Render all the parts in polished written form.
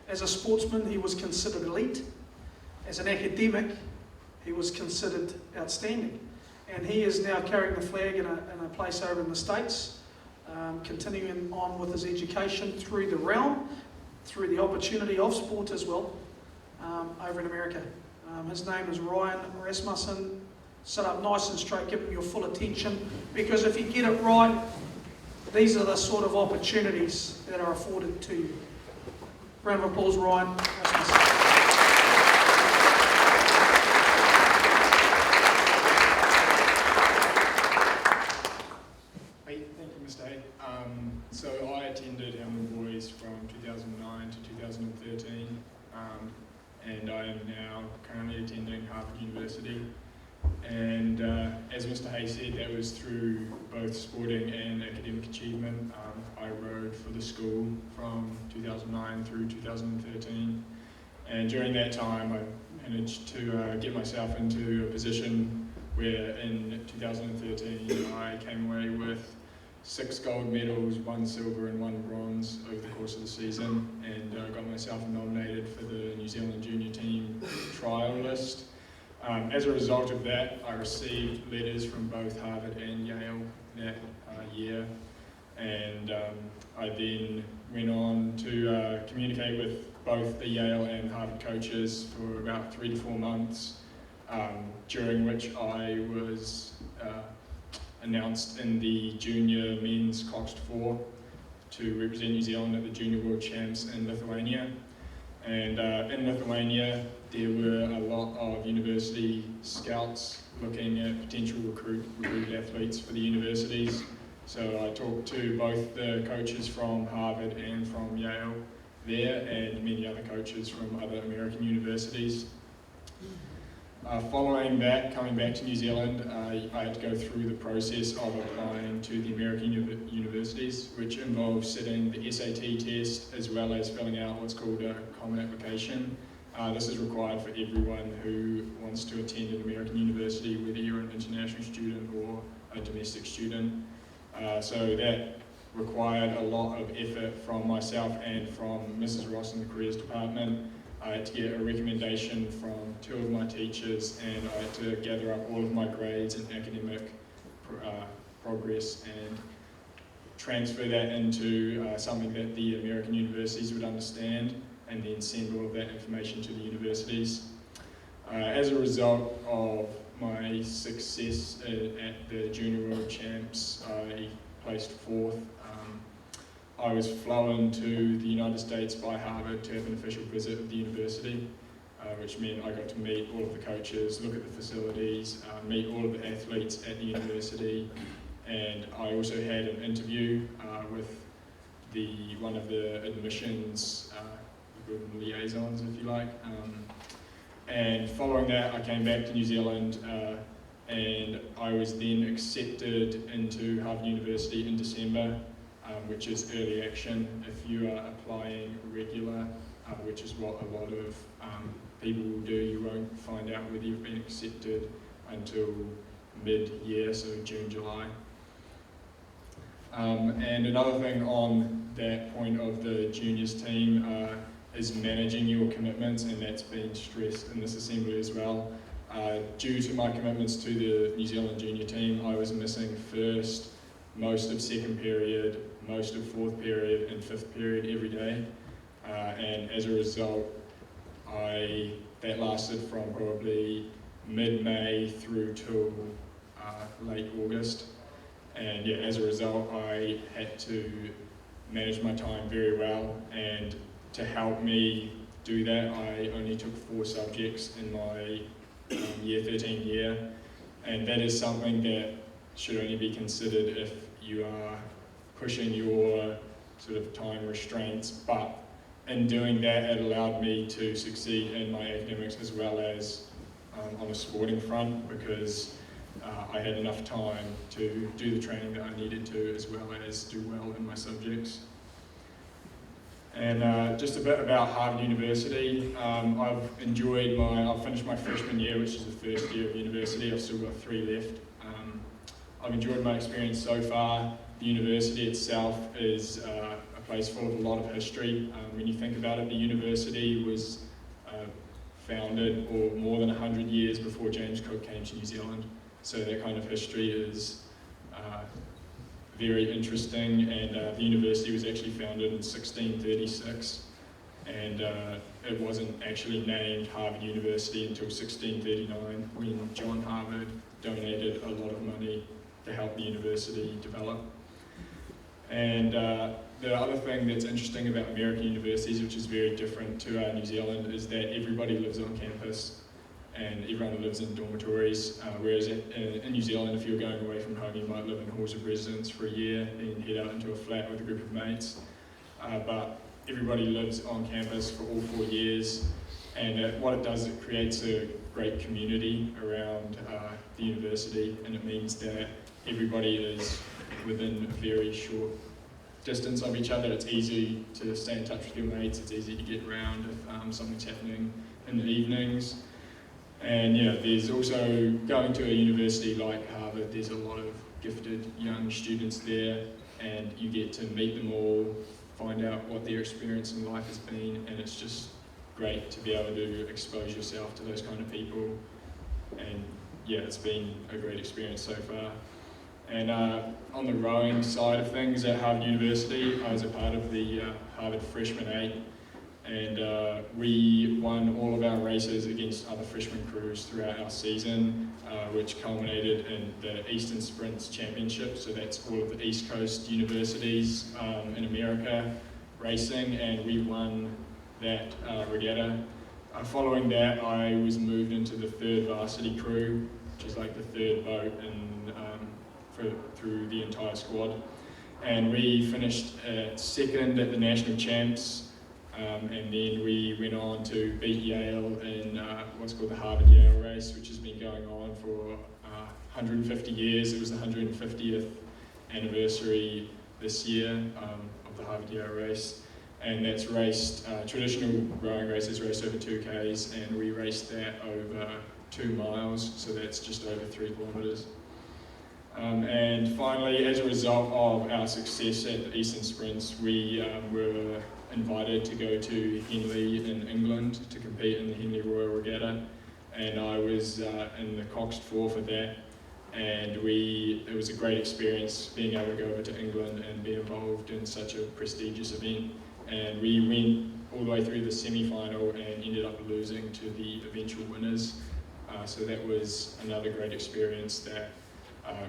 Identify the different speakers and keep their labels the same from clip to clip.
Speaker 1: As a sportsman, he was considered elite. As an academic, he was considered outstanding. And he is now carrying the flag in a place over in the States, continuing on with his education through the realm, through the opportunity of sport as well, over in America. His name is Ryan Rasmussen. Sit up nice and straight, give him your full attention, because if you get it right, these are the sort of opportunities that are afforded to you. Round of applause, Ryan Rasmussen.
Speaker 2: Hey, thank you, Mr. Hay. So I attended Henley Boys from 2009 to 2013, and I am now currently attending Harvard University. And as Mr. Hay said, that was through both sporting and academic achievement. I rowed for the school from 2009 through 2013, and during that time I managed to get myself into a position where in 2013 I came away with 6 gold medals, 1 silver and 1 bronze over the course of the season, and got myself nominated for the New Zealand junior team trial list. As a result of that, I received letters from both Harvard and Yale that year, and I then went on to communicate with both the Yale and Harvard coaches for about 3 to 4 months, during which I was announced in the junior men's Coxed 4 to represent New Zealand at the Junior World Champs in Lithuania. And in Lithuania, there were a lot of university scouts looking at potential recruit athletes for the universities. So I talked to both the coaches from Harvard and from Yale there, and many other coaches from other American universities. Following that, coming back to New Zealand, I had to go through the process of applying to the American universities, which involves sitting the SAT test as well as filling out what's called a common application. This is required for everyone who wants to attend an American university, whether you're an international student or a domestic student. So that required a lot of effort from myself and from Mrs. Ross in the careers department. I had to get a recommendation from 2 of my teachers, and I had to gather up all of my grades and academic progress and transfer that into something that the American universities would understand, and then send all of that information to the universities. As a result of my success at the Junior World Champs, I placed 4th. I was flown to the United States by Harvard to have an official visit of the university, which meant I got to meet all of the coaches, look at the facilities, meet all of the athletes at the university, and I also had an interview with one of the admissions liaisons, if you like. And following that, I came back to New Zealand, and I was then accepted into Harvard University in December, which is early action if you are applying regular, which is what a lot of people will do. You won't find out whether you've been accepted until mid-year, so June, July. And another thing on that point of the juniors team is managing your commitments, and that's been stressed in this assembly as well. Due to my commitments to the New Zealand junior team, I was missing first, most of second period, most of 4th period and 5th period every day, and as a result that lasted from probably mid-May through till late August, and yeah, as a result I had to manage my time very well, and to help me do that I only took 4 subjects in my year 13 year, and that is something that should only be considered if you are pushing your sort of time restraints, but in doing that it allowed me to succeed in my academics as well as on a sporting front, because I had enough time to do the training that I needed to, as well as do well in my subjects. And just a bit about Harvard University. I've finished my freshman year, which is the first year of university. I've still got 3 left. I've enjoyed my experience so far. The university itself is a place full of a lot of history. When you think about it, the university was founded more than 100 years before James Cook came to New Zealand. So that kind of history is very interesting, and the university was actually founded in 1636, and it wasn't actually named Harvard University until 1639, when John Harvard donated a lot of money to help the university develop. And the other thing that's interesting about American universities, which is very different to New Zealand, is that everybody lives on campus and everyone lives in dormitories, whereas in New Zealand, if you're going away from home, you might live in halls of residence for a year, then head out into a flat with a group of mates. But everybody lives on campus for all 4 years, and what it does, it creates a great community around the university, and it means that everybody is within a very short distance of each other. It's easy to stay in touch with your mates, it's easy to get around if something's happening in the evenings. And yeah, there's also, going to a university like Harvard, there's a lot of gifted young students there, and you get to meet them all, find out what their experience in life has been, and it's just great to be able to expose yourself to those kind of people. And yeah, it's been a great experience so far. And on the rowing side of things at Harvard University, I was a part of the Harvard Freshmen 8, and we won all of our races against other freshman crews throughout our season, which culminated in the Eastern Sprints Championship. So that's all of the East Coast universities in America racing, and we won that regatta. Following that, I was moved into the 3rd Varsity crew, which is like the 3rd boat through the entire squad. And we finished 2nd at the national champs, and then we went on to beat Yale in what's called the Harvard Yale race, which has been going on for 150 years. It was the 150th anniversary this year of the Harvard Yale race. And that's raced, traditional rowing races raced over 2Ks, and we raced that over 2 miles, so that's just over 3 kilometres. And finally, as a result of our success at the Eastern Sprints, we were invited to go to Henley in England to compete in the Henley Royal Regatta, and I was in the Coxed 4 for that, and it was a great experience being able to go over to England and be involved in such a prestigious event. And we went all the way through the semi-final and ended up losing to the eventual winners. So that was another great experience that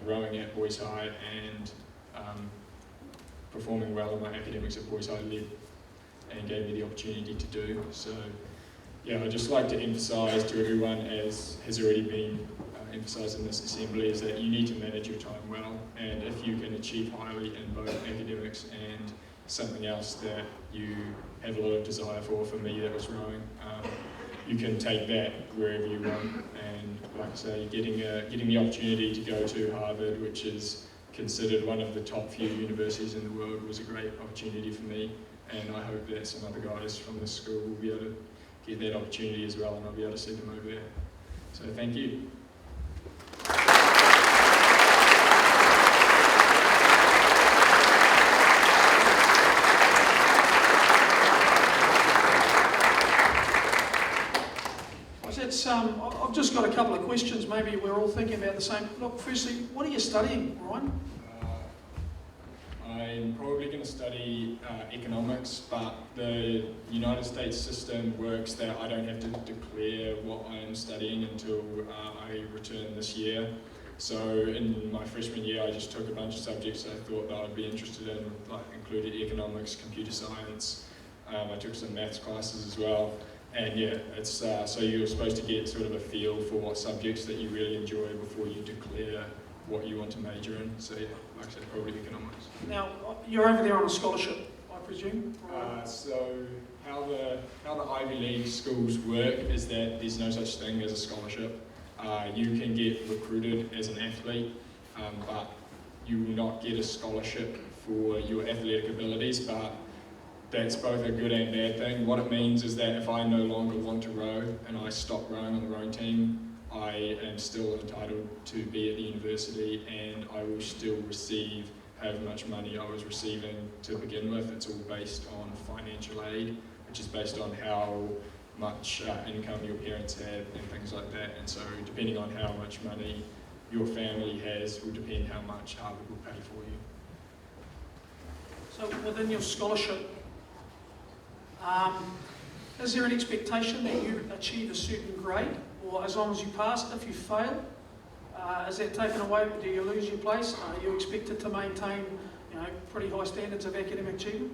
Speaker 2: rowing at Boys High and performing well in my academics at Boys High led and gave me the opportunity to do. So yeah, I'd just like to emphasise to everyone, as has already been emphasised in this assembly, is that you need to manage your time well, and if you can achieve highly in both academics and something else that you have a lot of desire for me that was rowing, you can take that wherever you want. And like I say, getting the opportunity to go to Harvard, which is considered one of the top few universities in the world, was a great opportunity for me, and I hope that some other guys from this school will be able to get that opportunity as well, and I'll be able to see them over there. So thank you.
Speaker 1: I've just got a couple of questions. Maybe we're all thinking about the same. Look, firstly, what are you studying, Ryan?
Speaker 2: I'm probably going to study economics, but the United States system works that I don't have to declare what I'm studying until I return this year. So in my freshman year, I just took a bunch of subjects I thought that I'd be interested in, like included economics, computer science. I took some maths classes as well. And yeah, it's so you're supposed to get sort of a feel for what subjects that you really enjoy before you declare what you want to major in. So yeah, like I said, probably economics.
Speaker 1: Now, you're over there on a scholarship, I presume?
Speaker 2: So how the Ivy League schools work is that there's no such thing as a scholarship. You can get recruited as an athlete, but you will not get a scholarship for your athletic abilities, but that's both a good and bad thing. What it means is that if I no longer want to row and I stop rowing on the rowing team, I am still entitled to be at the university, and I will still receive however much money I was receiving to begin with. It's all based on financial aid, which is based on how much income your parents have and things like that. And so depending on how much money your family has will depend how much Harvard will pay for you.
Speaker 1: So within your scholarship, is there an expectation that you achieve a certain grade, or as long as you pass, if you fail, is that taken away? Do you lose your place? Are you expected to maintain, pretty high standards of academic achievement?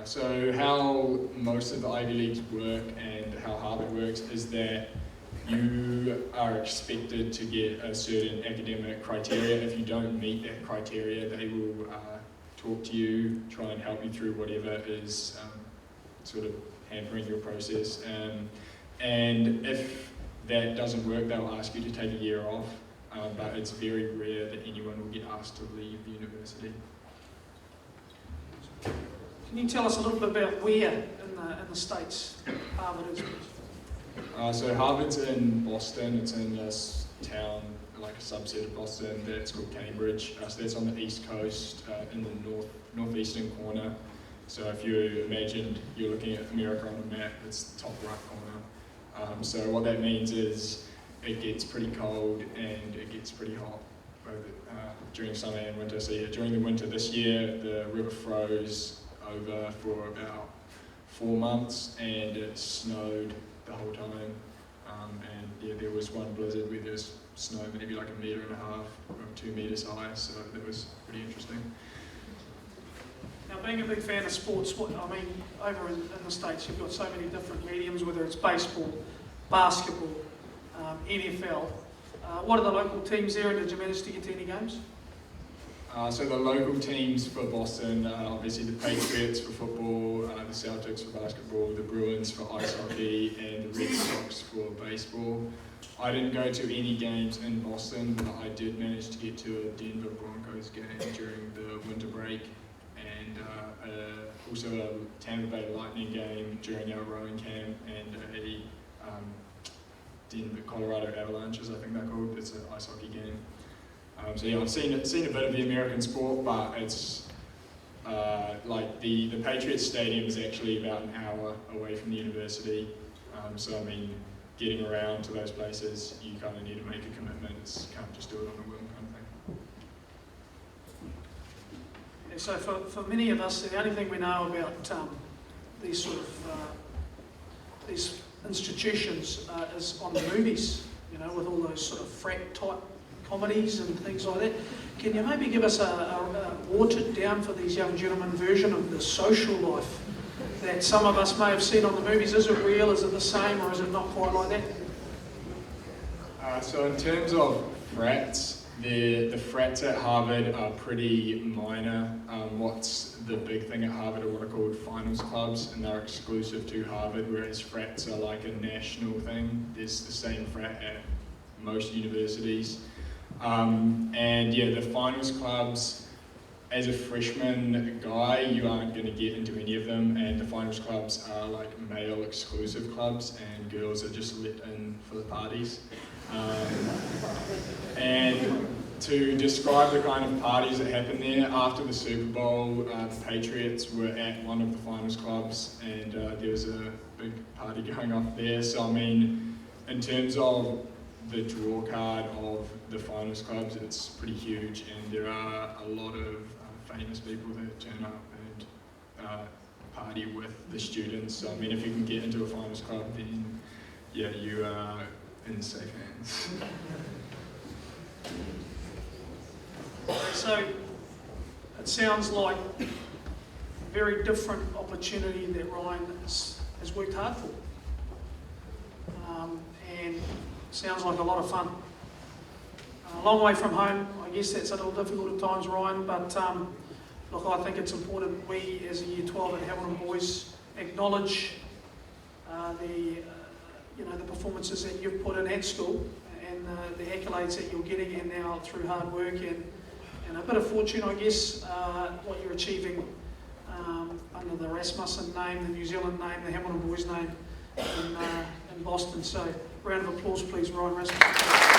Speaker 2: So how most of the Ivy Leagues work and how Harvard works is that you are expected to get a certain academic criteria. If you don't meet that criteria, they will talk to you, try and help you through whatever is sort of hampering your process. And if that doesn't work, they'll ask you to take a year off, but it's very rare that anyone will get asked to leave the university.
Speaker 1: Can you tell us a little bit about where in the States Harvard is?
Speaker 2: So Harvard's in Boston. It's in this town, like a subset of Boston, that's called Cambridge. So that's on the east coast, in the northeastern corner. So if you imagined you're looking at America on a map, it's the top right corner. So what that means is it gets pretty cold and it gets pretty hot both during summer and winter. So yeah, during the winter this year, the river froze over for about 4 months and it snowed the whole time. And yeah, there was one blizzard where there's snow maybe like 1.5 meters or 2 meters high, so that was pretty interesting.
Speaker 1: Now, being a big fan of sports, over in the States, you've got so many different mediums, whether it's baseball, basketball, NFL. What are the local teams there, and did you manage to get to any games?
Speaker 2: So the local teams for Boston, obviously the Patriots for football, the Celtics for basketball, the Bruins for ice hockey, and the Red Sox for baseball. I didn't go to any games in Boston, but I did manage to get to a Denver Broncos game during the winter break, and also a Tampa Bay Lightning game during our rowing camp, and a Denver Colorado Avalanches, I think they're called. It's an ice hockey game. So yeah, I've seen a bit of the American sport, but it's like the Patriots Stadium is actually about an hour away from the university. So I mean, getting around to those places, you kind of need to make a commitment. You can't just do it on a whim kind of thing.
Speaker 1: Yeah, so for many of us, the only thing we know about these sort of these institutions is on the movies, with all those sort of frat type comedies and things like that. Can you maybe give us a watered down for these young gentlemen version of the social life that some of us may have seen on the movies? Is it real? Is it the same, or is it not quite like that?
Speaker 2: So in terms of frats, the frats at Harvard are pretty minor. What's the big thing at Harvard are what are called finals clubs, and they're exclusive to Harvard, whereas frats are like a national thing. There's the same frat at most universities. And yeah, the finals clubs, as a freshman guy, you aren't going to get into any of them, and the finals clubs are like male exclusive clubs, and girls are just let in for the parties. And to describe the kind of parties that happen there, after the Super Bowl, the Patriots were at one of the finals clubs, and there was a big party going off there. So I mean, in terms of the draw card of the finals clubs, it's pretty huge, and there are a lot of famous people that turn up and party with the students. So I mean, if you can get into a finals club, then yeah, you are in safe hands.
Speaker 1: So it sounds like a very different opportunity that Ryan has worked hard for, and sounds like a lot of fun. A long way from home, I guess that's a little difficult at times, Ryan, but look, I think it's important we as a Year 12 at Hamilton Boys acknowledge the performances that you've put in at school and the accolades that you're getting, and now through hard work and a bit of fortune, I guess, what you're achieving under the Rasmussen name, the New Zealand name, the Hamilton Boys name in Boston. So round of applause please, Ryan Rasmussen.